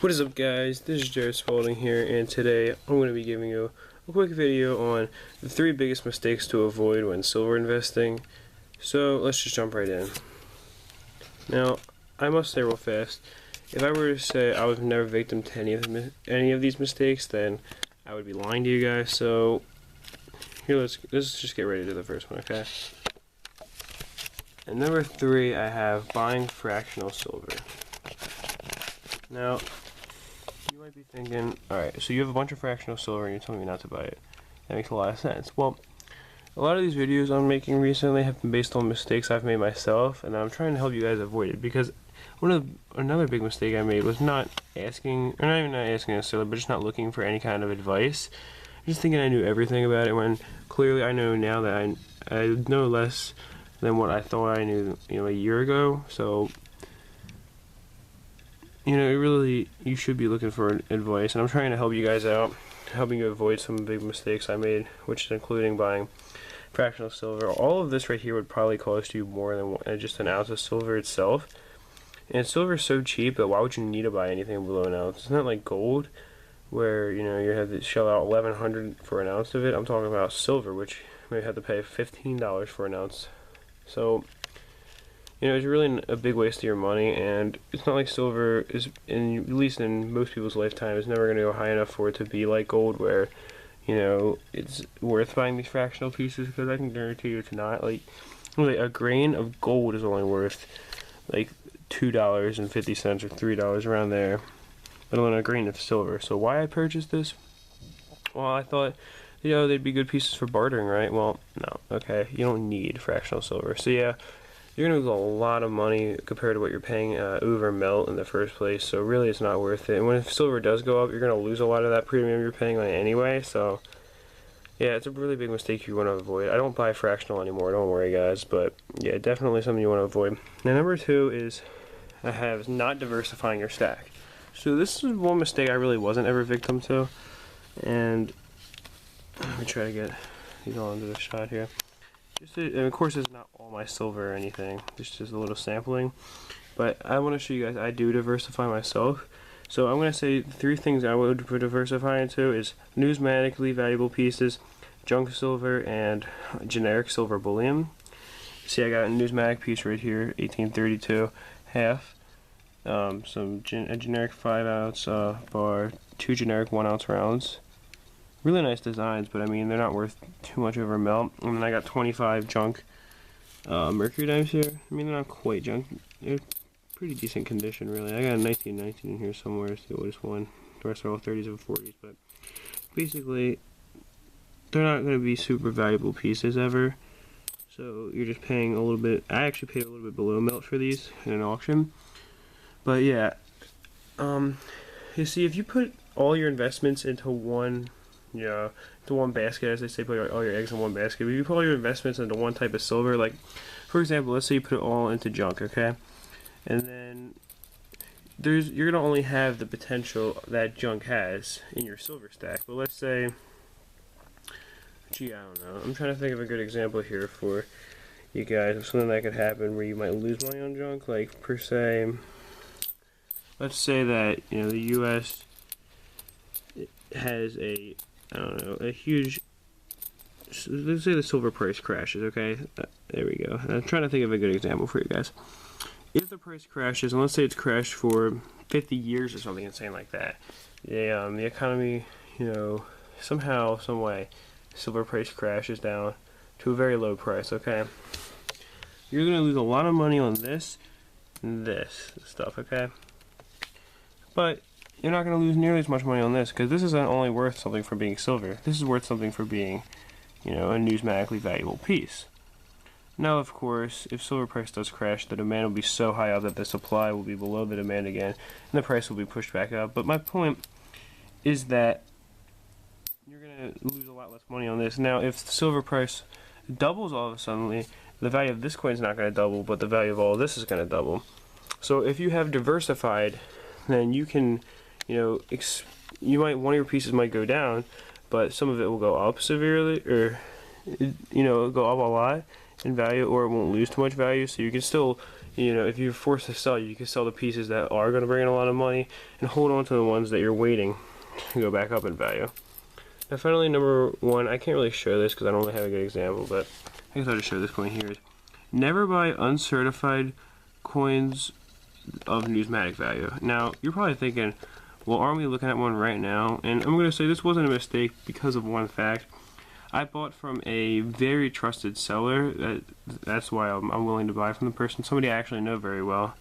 What is up, guys? This is Jared Spalding here, and today I'm going to be giving you a quick video on the 3 biggest mistakes to avoid when silver investing. So let's just jump right in. Now, I must say real fast, if I were to say I was never victim to any of these mistakes, then I would be lying to you guys. So here, let's just get ready to the first one, okay? And number 3, I have buying fractional silver. Now, you might be thinking, alright, so you have a bunch of fractional silver and you're telling me not to buy it. That makes a lot of sense. Well, a lot of these videos I'm making recently have been based on mistakes I've made myself, and I'm trying to help you guys avoid it, because another big mistake I made was not asking, or not even not asking necessarily, but just not looking for any kind of advice. Just thinking I knew everything about it, when clearly I know now that I know less than what I thought I knew, a year ago. So, really, you should be looking for advice, and I'm trying to help you guys out, helping you avoid some big mistakes I made, which is including buying fractional silver. All of this right here would probably cost you more than just an ounce of silver itself. And silver is so cheap that why would you need to buy anything below an ounce? It's not like gold, where you have to shell out $1,100 for an ounce of it. I'm talking about silver, which you may have to pay $15 for an ounce. So, it's really a big waste of your money, and it's not like silver is, at least in most people's lifetime, is never going to go high enough for it to be like gold, where, it's worth buying these fractional pieces, because I can guarantee you it's not. Like a grain of gold is only worth, like, $2.50 or $3 around there, let alone a grain of silver. So why I purchased this? Well, I thought, they'd be good pieces for bartering, right? Well, no, okay, you don't need fractional silver. So yeah, you're going to lose a lot of money compared to what you're paying over melt in the first place, so really it's not worth it. And when silver does go up, you're going to lose a lot of that premium you're paying on it anyway, so yeah, it's a really big mistake you want to avoid. I don't buy fractional anymore, don't worry guys, but yeah, definitely something you want to avoid. Now number 2 is not diversifying your stack. So this is one mistake I really wasn't ever victim to, and let me try to get these all into the shot here. And of course, it's not all my silver or anything. It's just a little sampling. But I want to show you guys I do diversify myself. So I'm going to say 3 things I would diversify into is numismatically valuable pieces, junk silver, and generic silver bullion. See, I got a numismatic piece right here, 1832 half. A generic 5-ounce bar, 2 generic 1-ounce rounds. Really nice designs, but I mean, they're not worth too much over melt. And then I got 25 junk mercury dimes here. I mean, they're not quite junk. They're pretty decent condition, really. I got a 1919 in here somewhere. It's the oldest one. The rest are all 30s and 40s, but basically, they're not going to be super valuable pieces ever. So you're just paying a little bit. I actually paid a little bit below melt for these in an auction. But yeah, you see, if you put all your investments into one basket, as they say, put all your eggs in one basket. If you put all your investments into one type of silver, like, for example, let's say you put it all into junk, okay? And then you're going to only have the potential that junk has in your silver stack. But let's say, I don't know. I'm trying to think of a good example here for you guys of something that could happen where you might lose money on junk. Like, per se, let's say that, the U.S. has a huge, let's say the silver price crashes, okay? There we go. I'm trying to think of a good example for you guys. If the price crashes, and let's say it's crashed for 50 years or something insane like that, the economy, somehow, some way, silver price crashes down to a very low price, okay? You're going to lose a lot of money on this and this stuff, okay? But you're not going to lose nearly as much money on this, because this isn't only worth something for being silver. This is worth something for being, a numismatically valuable piece. Now, of course, if silver price does crash, the demand will be so high up that the supply will be below the demand again, and the price will be pushed back up. But my point is that you're going to lose a lot less money on this. Now, if the silver price doubles all of a sudden, the value of this coin is not going to double, but the value of all of this is going to double. So if you have diversified, then you can, one of your pieces might go down, but some of it will go up severely, or it'll go up a lot in value, or it won't lose too much value. So you can still, You know, if you're forced to sell, you can sell the pieces that are going to bring in a lot of money and hold on to the ones that you're waiting to go back up in value. Now finally, number one, I can't really show this because I don't really have a good example, but I guess I'll just show this point here. Is never buy uncertified coins of numismatic value. Now, you're probably thinking, well, aren't we looking at one right now? And I'm going to say this wasn't a mistake because of one fact. I bought from a very trusted seller. That's why I'm willing to buy from the person. Somebody I actually know very well.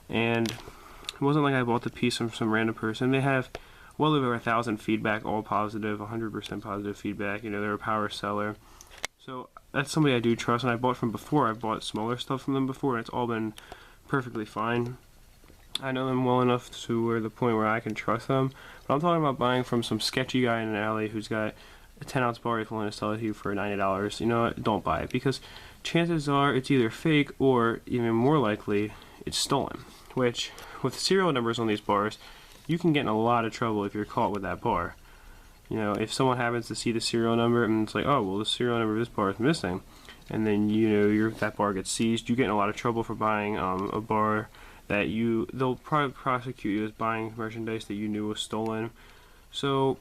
And it wasn't like I bought the piece from some random person. They have well over 1,000 feedback, all positive, 100% positive feedback. You know, they're a power seller. So that's somebody I do trust, and I bought from before. I've bought smaller stuff from them before, and it's all been perfectly fine. I know them well enough to where the point where I can trust them. But I'm talking about buying from some sketchy guy in an alley who's got a 10-ounce bar he's willing to sell it to you for $90. You know what? Don't buy it, because chances are it's either fake or, even more likely, it's stolen. Which, with serial numbers on these bars, you can get in a lot of trouble if you're caught with that bar. You know, if someone happens to see the serial number and it's like, oh, well, the serial number of this bar is missing, and then, you know, that bar gets seized, you get in a lot of trouble for buying a bar that they'll probably prosecute you as buying merchandise that you knew was stolen. So,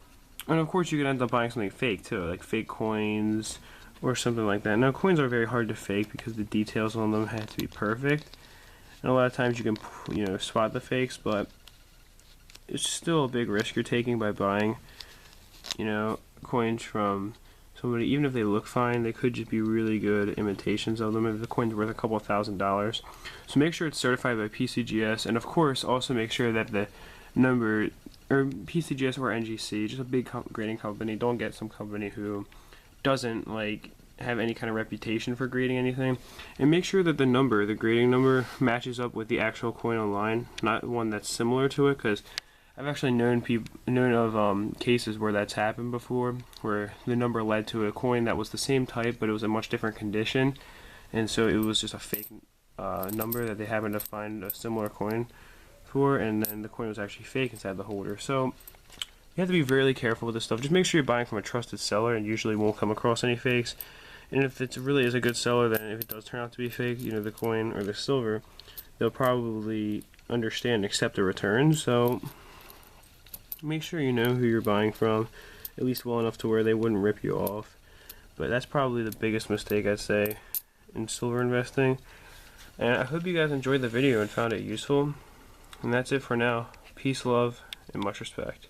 and of course you could end up buying something fake too, like fake coins or something like that. Now, coins are very hard to fake because the details on them have to be perfect, and a lot of times you can, you know, spot the fakes, but it's still a big risk you're taking by buying, you know, coins from somebody. Even if they look fine, they could just be really good imitations of them, if the coin's worth a couple $1,000s. So make sure it's certified by PCGS, and of course also make sure that the number, or PCGS or NGC, just a big grading company. Don't get some company who doesn't like have any kind of reputation for grading anything, and make sure that the number, the grading number, matches up with the actual coin online, not one that's similar to it, because I've actually known of cases where that's happened before, where the number led to a coin that was the same type, but it was a much different condition, and so it was just a fake number that they happened to find a similar coin for, and then the coin was actually fake inside the holder. So you have to be very careful with this stuff. Just make sure you're buying from a trusted seller, and usually won't come across any fakes. And if it really is a good seller, then if it does turn out to be fake, you know, the coin or the silver, they'll probably understand and accept the return. So make sure you know who you're buying from, at least well enough to where they wouldn't rip you off. But that's probably the biggest mistake, I'd say, in silver investing. And I hope you guys enjoyed the video and found it useful. And that's it for now. Peace, love, and much respect.